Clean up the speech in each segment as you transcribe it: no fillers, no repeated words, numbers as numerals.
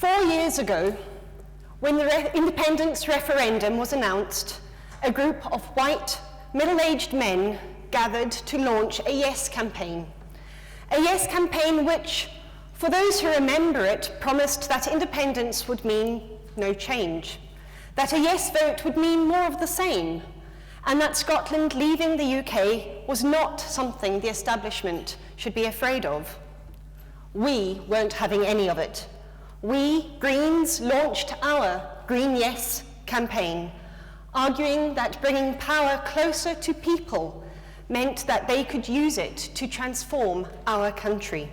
4 years ago, when the independence referendum was announced, a group of white, middle-aged men gathered to launch a Yes campaign. A Yes campaign which, for those who remember it, promised that independence would mean no change, that a Yes vote would mean more of the same, and that Scotland leaving the UK was not something the establishment should be afraid of. We weren't having any of it. We, Greens, launched our Green Yes campaign, arguing that bringing power closer to people meant that they could use it to transform our country.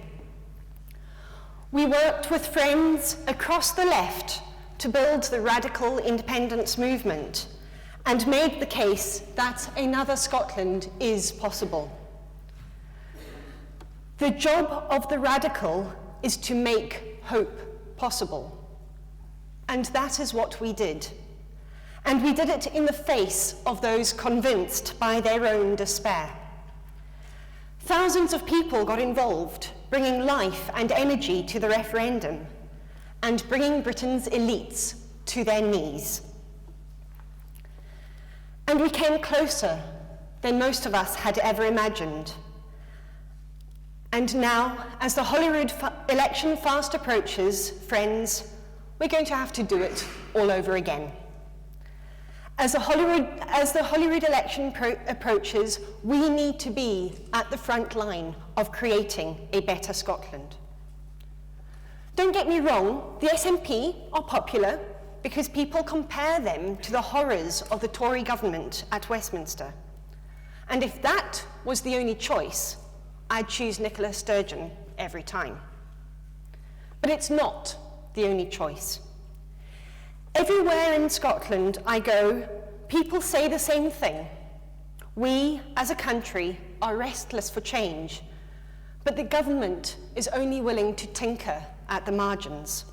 We worked with friends across the left to build the radical independence movement and made the case that another Scotland is possible. The job of the radical is to make hope possible. And that is what we did. And we did it in the face of those convinced by their own despair. Thousands of people got involved, bringing life and energy to the referendum and bringing Britain's elites to their knees. And we came closer than most of us had ever imagined. And now, as the Holyrood election fast approaches, friends, we're going to have to do it all over again. As the Holyrood election approaches, we need to be at the front line of creating a better Scotland. Don't get me wrong, the SNP are popular because people compare them to the horrors of the Tory government at Westminster. And if that was the only choice, I'd choose Nicola Sturgeon every time. But it's not the only choice. Everywhere in Scotland I go, people say the same thing. We, as a country, are restless for change, but the government is only willing to tinker at the margins.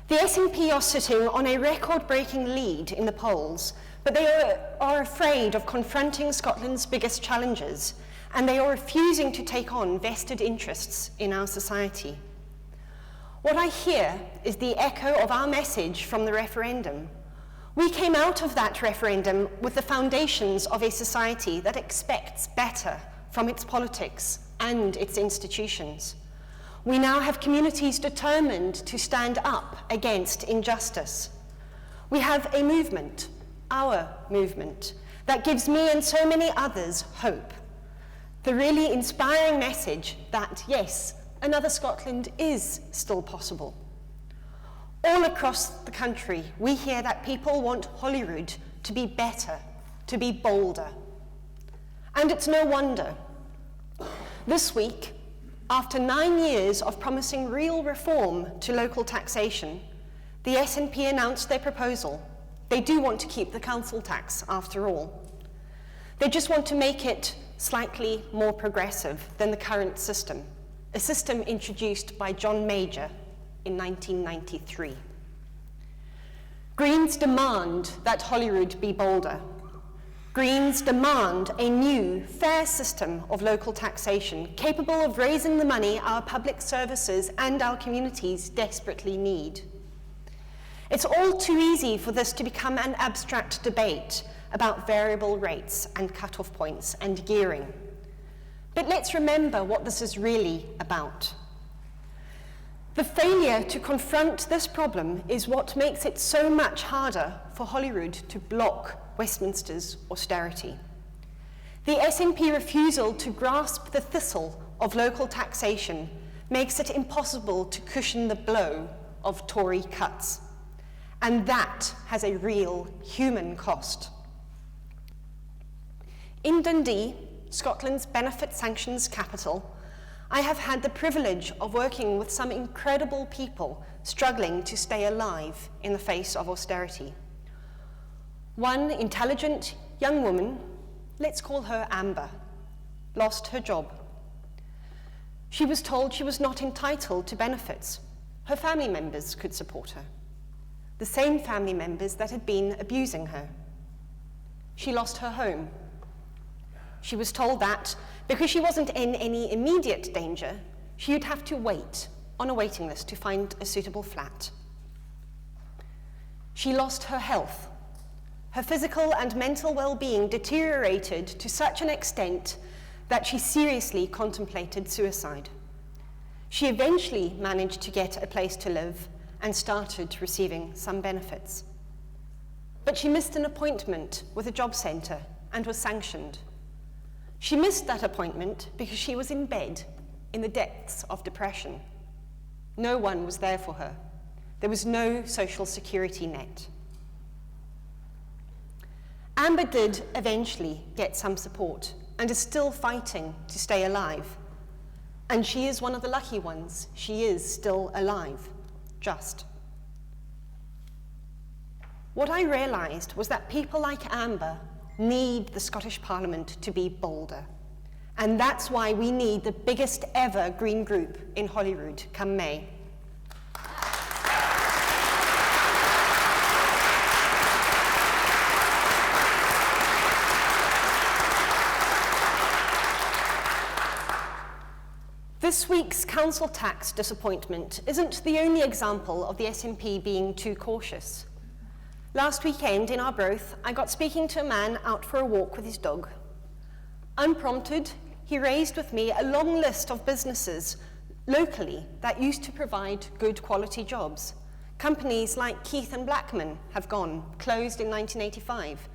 The SNP are sitting on a record-breaking lead in the polls, but they are afraid of confronting Scotland's biggest challenges, and they are refusing to take on vested interests in our society. What I hear is the echo of our message from the referendum. We came out of that referendum with the foundations of a society that expects better from its politics and its institutions. We now have communities determined to stand up against injustice. We have a movement, our movement, that gives me and so many others hope. The really inspiring message that, yes, another Scotland is still possible. All across the country, we hear that people want Holyrood to be better, to be bolder. And it's no wonder. This week, after 9 years of promising real reform to local taxation, the SNP announced their proposal. They do want to keep the council tax, after all. They just want to make it slightly more progressive than the current system, a system introduced by John Major in 1993. Greens demand that Holyrood be bolder. Greens demand a new, fair system of local taxation capable of raising the money our public services and our communities desperately need. It's all too easy for this to become an abstract debate about variable rates and cut-off points and gearing. But let's remember what this is really about. The failure to confront this problem is what makes it so much harder for Holyrood to block Westminster's austerity. The SNP refusal to grasp the thistle of local taxation makes it impossible to cushion the blow of Tory cuts. And that has a real human cost. In Dundee, Scotland's benefit sanctions capital, I have had the privilege of working with some incredible people struggling to stay alive in the face of austerity. One intelligent young woman, let's call her Amber, lost her job. She was told she was not entitled to benefits. Her family members could support her, the same family members that had been abusing her. She lost her home. She was told that because she wasn't in any immediate danger, she would have to wait on a waiting list to find a suitable flat. She lost her health. Her physical and mental well-being deteriorated to such an extent that she seriously contemplated suicide. She eventually managed to get a place to live and started receiving some benefits. But she missed an appointment with a job centre and was sanctioned. She missed that appointment because she was in bed in the depths of depression. No one was there for her. There was no social security net. Amber did eventually get some support and is still fighting to stay alive. And she is one of the lucky ones. She is still alive, just. What I realised was that people like Amber need the Scottish Parliament to be bolder. And that's why we need the biggest ever Green group in Holyrood come May. This week's council tax disappointment isn't the only example of the SNP being too cautious. Last weekend in Arbroath, I got speaking to a man out for a walk with his dog. Unprompted, he raised with me a long list of businesses locally that used to provide good quality jobs. Companies like Keith and Blackman have gone, closed in 1985.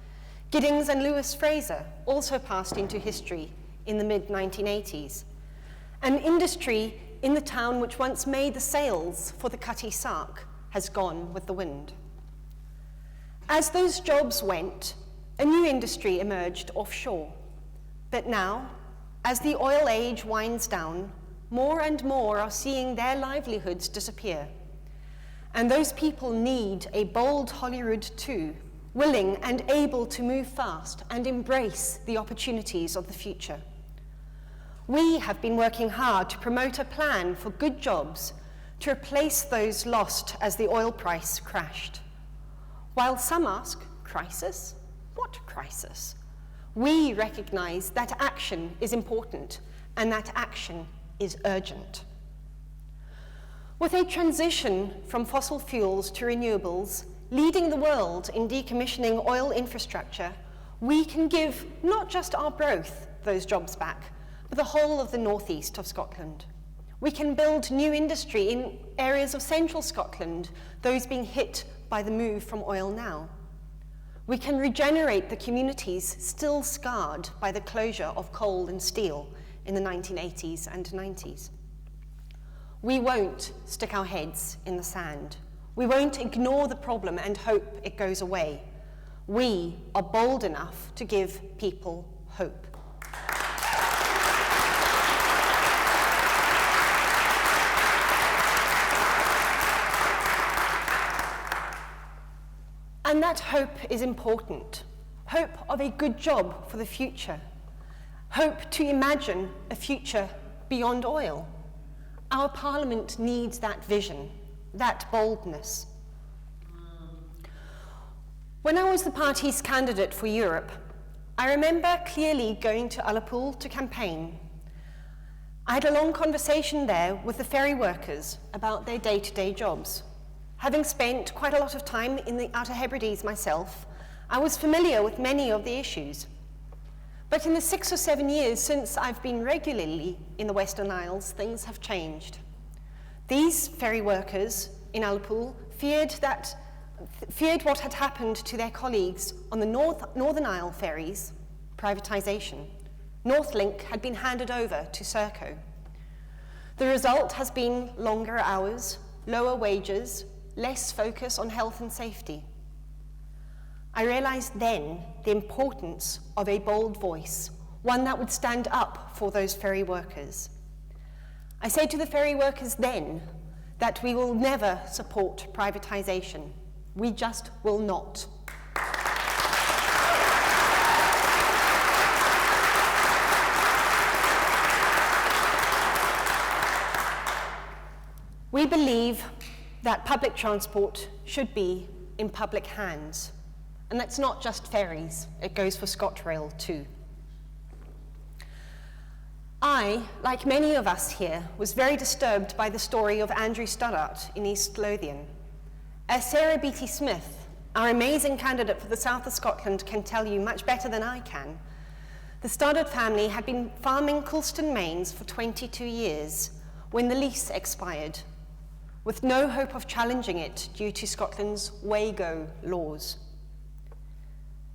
Giddings and Lewis Fraser also passed into history in the mid-1980s. An industry in the town which once made the sails for the Cutty Sark has gone with the wind. As those jobs went, a new industry emerged offshore. But now, as the oil age winds down, more and more are seeing their livelihoods disappear. And those people need a bold Holyrood too, willing and able to move fast and embrace the opportunities of the future. We have been working hard to promote a plan for good jobs to replace those lost as the oil price crashed. While some ask, crisis? What crisis? We recognise that action is important and that action is urgent. With a transition from fossil fuels to renewables, leading the world in decommissioning oil infrastructure, we can give not just Arbroath those jobs back, but the whole of the northeast of Scotland. We can build new industry in areas of central Scotland, those being hit by the move from oil now. We can regenerate the communities still scarred by the closure of coal and steel in the 1980s and 90s. We won't stick our heads in the sand. We won't ignore the problem and hope it goes away. We are bold enough to give people hope. And that hope is important. Hope of a good job for the future. Hope to imagine a future beyond oil. Our Parliament needs that vision, that boldness. When I was the party's candidate for Europe, I remember clearly going to Ullapool to campaign. I had a long conversation there with the ferry workers about their day-to-day jobs. Having spent quite a lot of time in the Outer Hebrides myself, I was familiar with many of the issues. But in the 6 or 7 years since I've been regularly in the Western Isles, things have changed. These ferry workers in Ullapool feared what had happened to their colleagues on the Northern Isle ferries, privatisation. Northlink had been handed over to Serco. The result has been longer hours, lower wages, less focus on health and safety. I realised then the importance of a bold voice, one that would stand up for those ferry workers. I said to the ferry workers then that we will never support privatisation. We just will not. We believe that public transport should be in public hands. And that's not just ferries, it goes for ScotRail too. I, like many of us here, was very disturbed by the story of Andrew Stoddart in East Lothian. As Sarah Beattie Smith, our amazing candidate for the south of Scotland, can tell you much better than I can, the Stoddart family had been farming Coulston Mains for 22 years when the lease expired, with no hope of challenging it due to Scotland's way-go laws.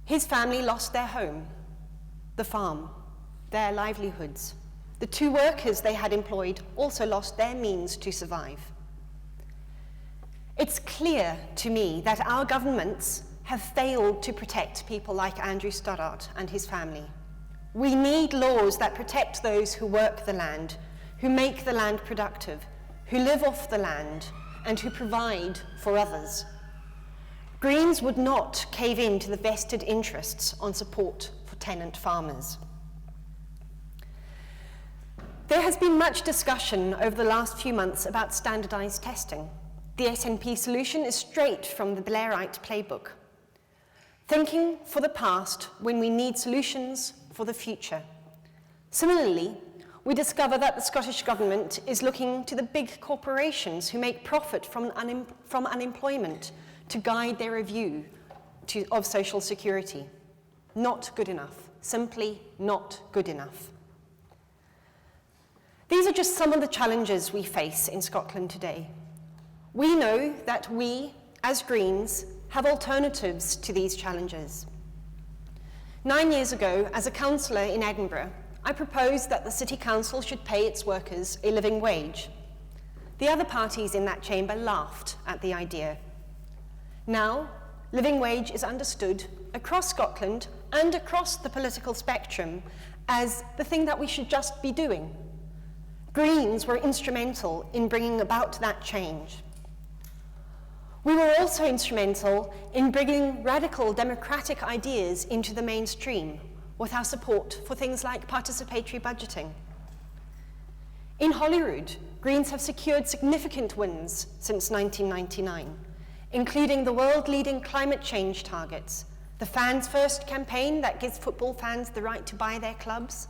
His family lost their home, the farm, their livelihoods. The 2 workers they had employed also lost their means to survive. It's clear to me that our governments have failed to protect people like Andrew Stoddart and his family. We need laws that protect those who work the land, who make the land productive, who live off the land, and who provide for others. Greens would not cave in to the vested interests on support for tenant farmers. There has been much discussion over the last few months about standardised testing. The SNP solution is straight from the Blairite playbook. Thinking for the past when we need solutions for the future. Similarly, we discover that the Scottish Government is looking to the big corporations who make profit from unemployment to guide their review of social security. Not good enough. Simply not good enough. These are just some of the challenges we face in Scotland today. We know that we, as Greens, have alternatives to these challenges. 9 years ago, as a councillor in Edinburgh, I proposed that the City Council should pay its workers a living wage. The other parties in that chamber laughed at the idea. Now, living wage is understood across Scotland and across the political spectrum as the thing that we should just be doing. Greens were instrumental in bringing about that change. We were also instrumental in bringing radical democratic ideas into the mainstream with our support for things like participatory budgeting. In Holyrood, Greens have secured significant wins since 1999, including the world-leading climate change targets, the Fans First campaign that gives football fans the right to buy their clubs,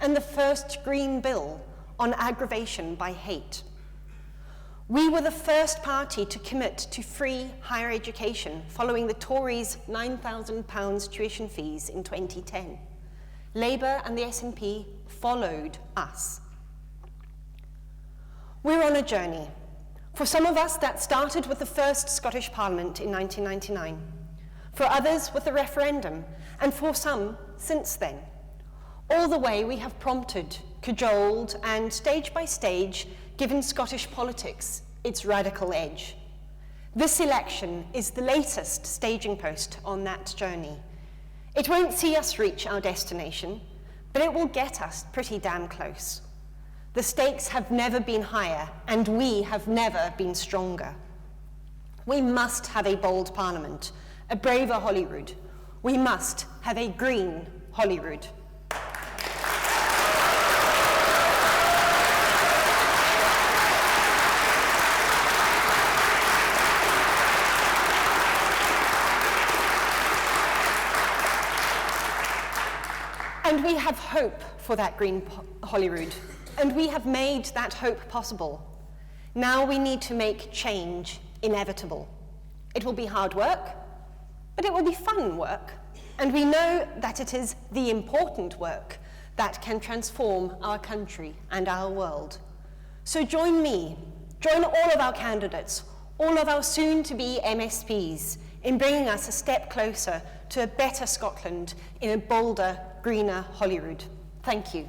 and the first Green Bill on aggravation by hate. We were the first party to commit to free higher education following the Tories' £9,000 tuition fees in 2010. Labour and the SNP followed us. We're on a journey. For some of us, that started with the first Scottish Parliament in 1999. For others, with the referendum, and for some, since then. All the way we have prompted, cajoled, and stage by stage, given Scottish politics its radical edge. This election is the latest staging post on that journey. It won't see us reach our destination, but it will get us pretty damn close. The stakes have never been higher, and we have never been stronger. We must have a bold Parliament, a braver Holyrood. We must have a green Holyrood. And we have hope for that green Holyrood, and we have made that hope possible. Now we need to make change inevitable. It will be hard work, but it will be fun work, and we know that it is the important work that can transform our country and our world. So join me, join all of our candidates, all of our soon-to-be MSPs, in bringing us a step closer to a better Scotland in a bolder, greener Holyrood. Thank you.